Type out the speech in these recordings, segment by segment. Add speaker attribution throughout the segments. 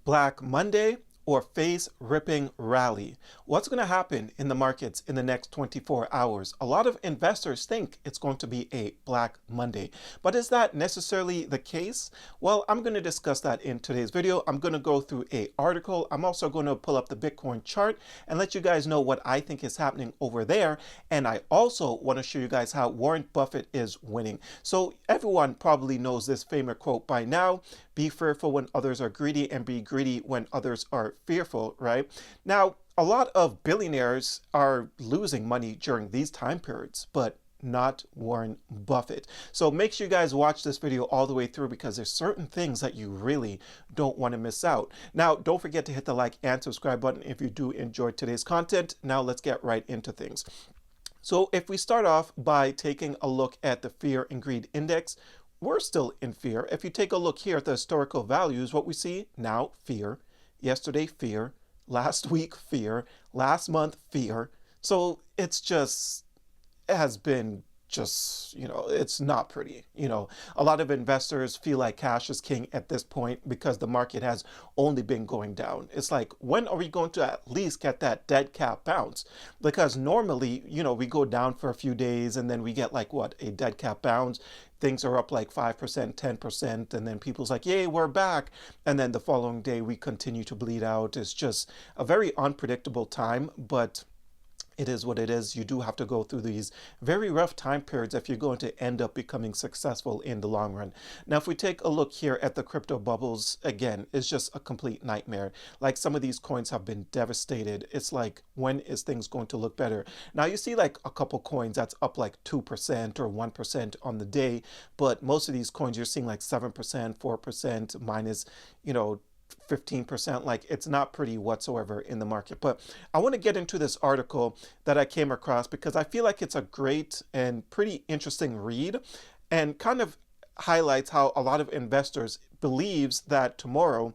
Speaker 1: Black Monday or face ripping rally? What's going to happen in the markets in the next 24 hours? A lot of investors think it's going to be a Black Monday, but is that necessarily the case? Well, I'm going to discuss that in today's video. I'm going to go through an article. I'm also going to pull up the Bitcoin chart and let you guys know what I think is happening over there. And I also want to show you guys how Warren Buffett is winning. So everyone probably knows this famous quote by now: be fearful when others are greedy and be greedy when others are fearful, right? Now, a lot of billionaires are losing money during these time periods, but not Warren Buffett. So make sure you guys watch this video all the way through, because there's certain things that you really don't want to miss out. Now, don't forget to hit the like and subscribe button if you do enjoy today's content. Now let's get right into things. So if we start off by taking a look at the fear and greed index, we're still in fear. If you take a look here at the historical values, what we see now: fear, yesterday fear, last week fear, last month fear. So it's just, it has been just, it's not pretty. A lot of investors feel like cash is king at this point because the market has only been going down. It's like, when are we going to at least get that dead cat bounce? Because normally, we go down for a few days and then we get like what, a dead cat bounce. Things are up like 5%, 10%, and then people's like, yay, we're back. And then the following day we continue to bleed out. It's just a very unpredictable time, but it is what it is. You do have to go through these very rough time periods if you're going to end up becoming successful in the long run. Now, if we take a look here at the crypto bubbles, again, it's just a complete nightmare. Like, some of these coins have been devastated. It's like, when is things going to look better? Now, you see like a couple coins that's up like 2% or 1% on the day, but most of these coins you're seeing like 7%, 4%, minus, 15%. Like, it's not pretty whatsoever in the market. But I want to get into this article that I came across because I feel like it's a great and pretty interesting read, and kind of highlights how a lot of investors believes that tomorrow,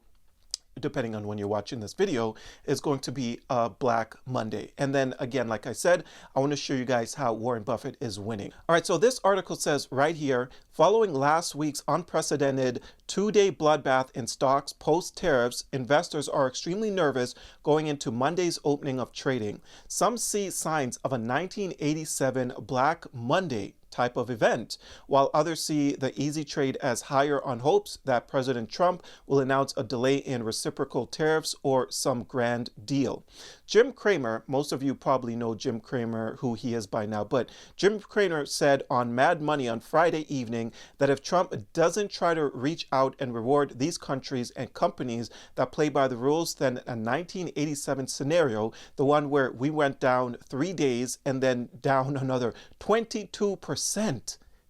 Speaker 1: depending on when you're watching this video, is going to be a Black Monday. And then again, like I said, I want to show you guys how Warren Buffett is winning. All right, so this article says right here: following last week's unprecedented two-day bloodbath in stocks post-tariffs, investors are extremely nervous going into Monday's opening of trading. Some see signs of a 1987 Black Monday type of event, while others see the easy trade as higher on hopes that President Trump will announce a delay in reciprocal tariffs or some grand deal. Jim Cramer, most of you probably know Jim Cramer, who he is by now, but Jim Cramer said on Mad Money on Friday evening that if Trump doesn't try to reach out and reward these countries and companies that play by the rules, then a 1987 scenario, the one where we went down 3 days and then down another 22%,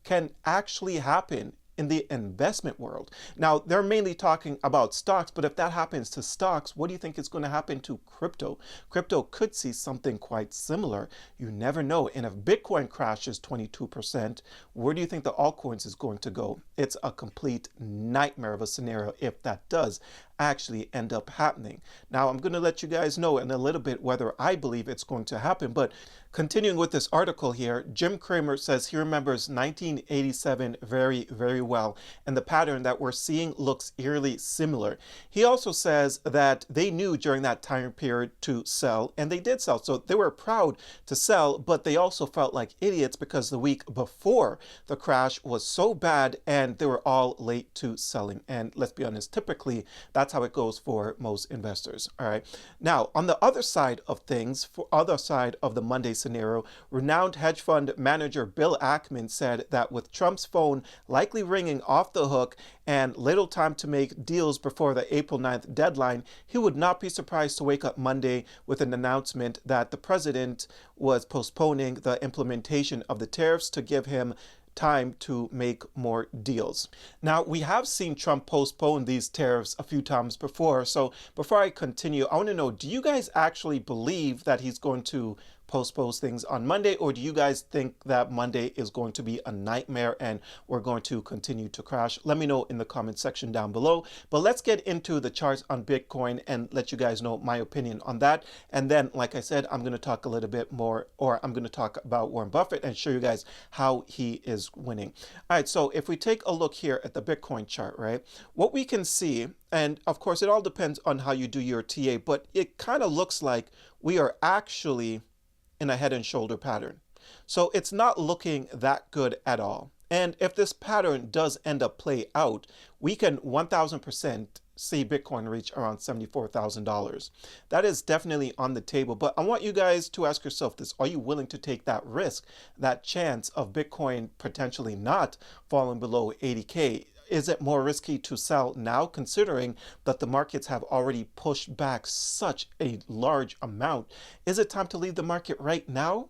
Speaker 1: can actually happen in the investment world. Now, they're mainly talking about stocks, but if that happens to stocks, what do you think is going to happen to crypto? Crypto could see something quite similar. You never know. And if Bitcoin crashes 22%, where do you think the altcoins is going to go? It's a complete nightmare of a scenario if that does actually end up happening. Now, I'm going to let you guys know in a little bit whether I believe it's going to happen, but continuing with this article here, Jim Cramer says he remembers 1987 very, very well, and the pattern that we're seeing looks eerily similar. He also says that they knew during that time period to sell, and they did sell. So they were proud to sell, but they also felt like idiots because the week before the crash was so bad and they were all late to selling. And let's be honest, typically that's how it goes for most investors. All right. Now, on the other side of things, for other side of the Monday scenario, renowned hedge fund manager Bill Ackman said that with Trump's phone likely ringing off the hook and little time to make deals before the April 9th deadline, he would not be surprised to wake up Monday with an announcement that the president was postponing the implementation of the tariffs to give him time to make more deals. Now, we have seen Trump postpone these tariffs a few times before. So before I continue, I want to know, do you guys actually believe that he's going to postpone things on Monday, or do you guys think that Monday is going to be a nightmare and we're going to continue to crash? Let me know in the comment section down below. But let's get into the charts on Bitcoin and let you guys know my opinion on that. And then, like I said, I'm going to talk a little bit more, or I'm going to talk about Warren Buffett and show you guys how he is winning. All right, so if we take a look here at the Bitcoin chart, right, what we can see, and of course it all depends on how you do your TA, but it kind of looks like we are actually in a head and shoulder pattern. So it's not looking that good at all. And if this pattern does end up play out, we can 1000% see Bitcoin reach around $74,000. That is definitely on the table. But I want you guys to ask yourself this: are you willing to take that risk, that chance of Bitcoin potentially not falling below 80K? Is it more risky to sell now, considering that the markets have already pushed back such a large amount? Is it time to leave the market right now?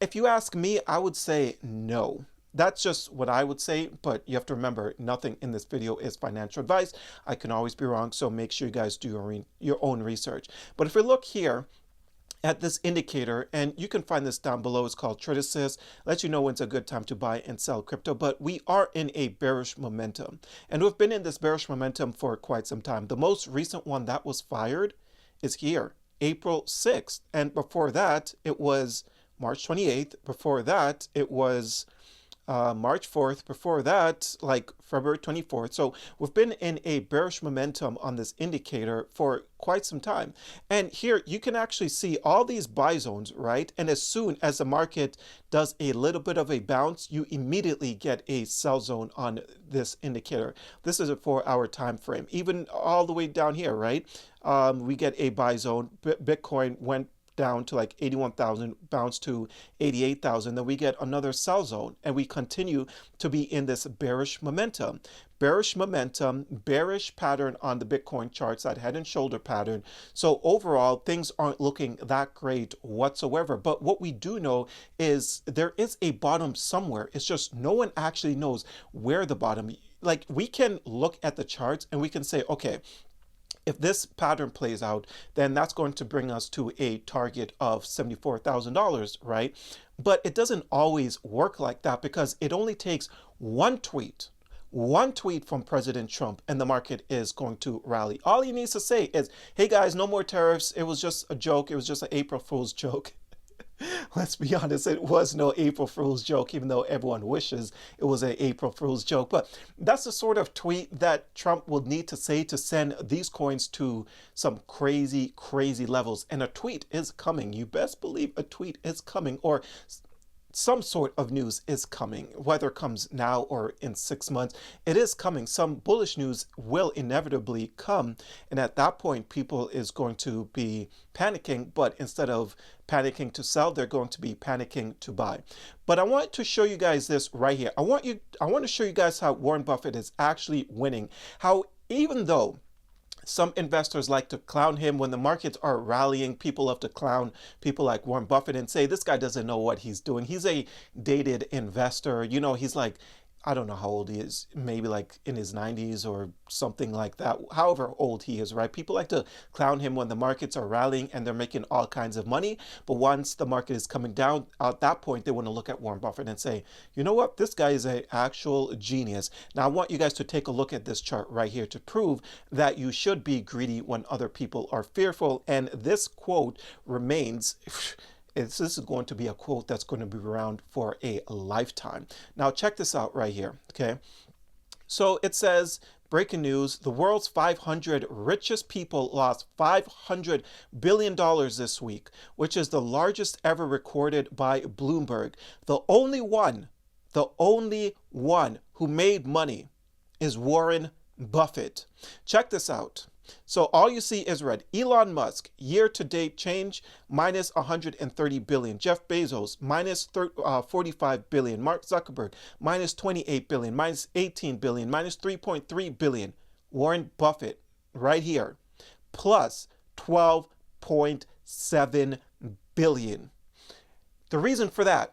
Speaker 1: If you ask me, I would say no. That's just what I would say, but you have to remember, nothing in this video is financial advice. I can always be wrong, so make sure you guys do your own research. But if we look here at this indicator, and you can find this down below, it's called Trade Assist, lets you know when's a good time to buy and sell crypto. But we are in a bearish momentum, and we've been in this bearish momentum for quite some time. The most recent one that was fired is here, April 6th, and before that it was March 28th. Before that it was March 4th, before that, like February 24th. So we've been in a bearish momentum on this indicator for quite some time. And here you can actually see all these buy zones, right? And as soon as the market does a little bit of a bounce, you immediately get a sell zone on this indicator. This is a 4-hour time frame. Even all the way down here, right? We get a buy zone. Bitcoin went down to like 81,000, bounced to 88,000. Then we get another sell zone, and we continue to be in this bearish momentum. Bearish momentum, bearish pattern on the Bitcoin charts, that head and shoulder pattern. So overall, things aren't looking that great whatsoever. But what we do know is there is a bottom somewhere. It's just no one actually knows where the bottom. Like, we can look at the charts and we can say, okay, if this pattern plays out, then that's going to bring us to a target of $74,000, right? But it doesn't always work like that, because it only takes one tweet from President Trump and the market is going to rally. All he needs to say is, hey guys, no more tariffs. It was just a joke. It was just an April Fool's joke. Let's be honest, it was no April Fool's joke, even though everyone wishes it was an April Fool's joke. But that's the sort of tweet that Trump will need to say to send these coins to some crazy, crazy levels. And a tweet is coming. You best believe a tweet is coming, or some sort of news is coming. Whether it comes now or in 6 months, it is coming. Some bullish news will inevitably come, and at that point people is going to be panicking, but instead of panicking to sell, they're going to be panicking to buy. But I want to show you guys this right here. I want to show you guys how Warren Buffett is actually winning. How, even though some investors like to clown him when the markets are rallying, people love to clown people like Warren Buffett and say, this guy doesn't know what he's doing. He's a dated investor. You know, he's like, I don't know how old he is, maybe like in his 90s or something like that, however old he is, right? People like to clown him when the markets are rallying and they're making all kinds of money. But once the market is coming down, at that point, they want to look at Warren Buffett and say, you know what? This guy is an actual genius. Now, I want you guys to take a look at this chart right here to prove that you should be greedy when other people are fearful. And this quote remains... This is going to be a quote that's going to be around for a lifetime. Now, check this out right here, okay? So it says, breaking news, the world's 500 richest people lost $500 billion this week, which is the largest ever recorded by Bloomberg. The only one who made money is Warren Buffett. Check this out. So all you see is red. Elon Musk, year-to-date change, minus 130 billion. Jeff Bezos, minus 45 billion. Mark Zuckerberg, minus 28 billion, minus 18 billion, minus 3.3 billion. Warren Buffett, right here, plus 12.7 billion. The reason for that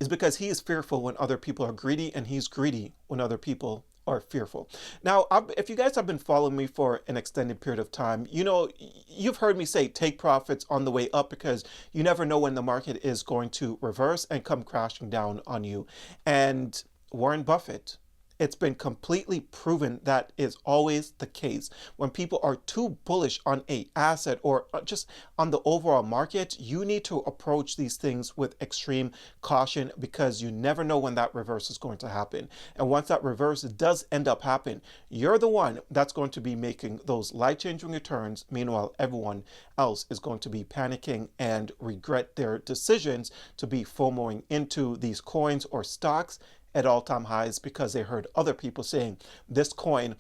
Speaker 1: is because he is fearful when other people are greedy, and he's greedy when other people or fearful. Now, if you guys have been following me for an extended period of time, you've heard me say take profits on the way up because you never know when the market is going to reverse and come crashing down on you. And Warren Buffett, it's been completely proven that is always the case. When people are too bullish on a asset or just on the overall market, you need to approach these things with extreme caution because you never know when that reverse is going to happen. And once that reverse does end up happening, you're the one that's going to be making those life-changing returns. Meanwhile, everyone else is going to be panicking and regret their decisions to be FOMOing into these coins or stocks at all-time highs because they heard other people saying this coin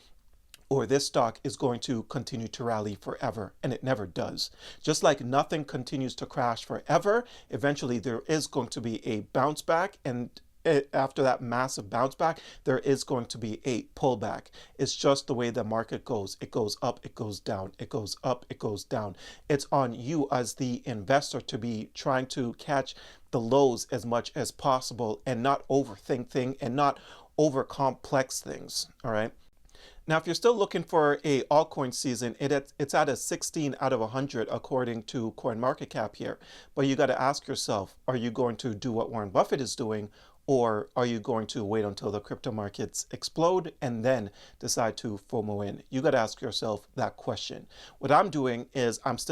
Speaker 1: or this stock is going to continue to rally forever, and it never does. Just like nothing continues to crash forever, eventually there is going to be a bounce back, and after that massive bounce back, there is going to be a pullback. It's just the way the market goes. It goes up, it goes down, it goes up, it goes down. It's on you as the investor to be trying to catch the lows as much as possible and not overthink things and not over complex things. All right. Now, if you're still looking for a altcoin season, it's at a 16 out of 100 according to CoinMarketCap here. But you got to ask yourself, are you going to do what Warren Buffett is doing, or are you going to wait until the crypto markets explode and then decide to FOMO in? You got to ask yourself that question. What I'm doing is I'm still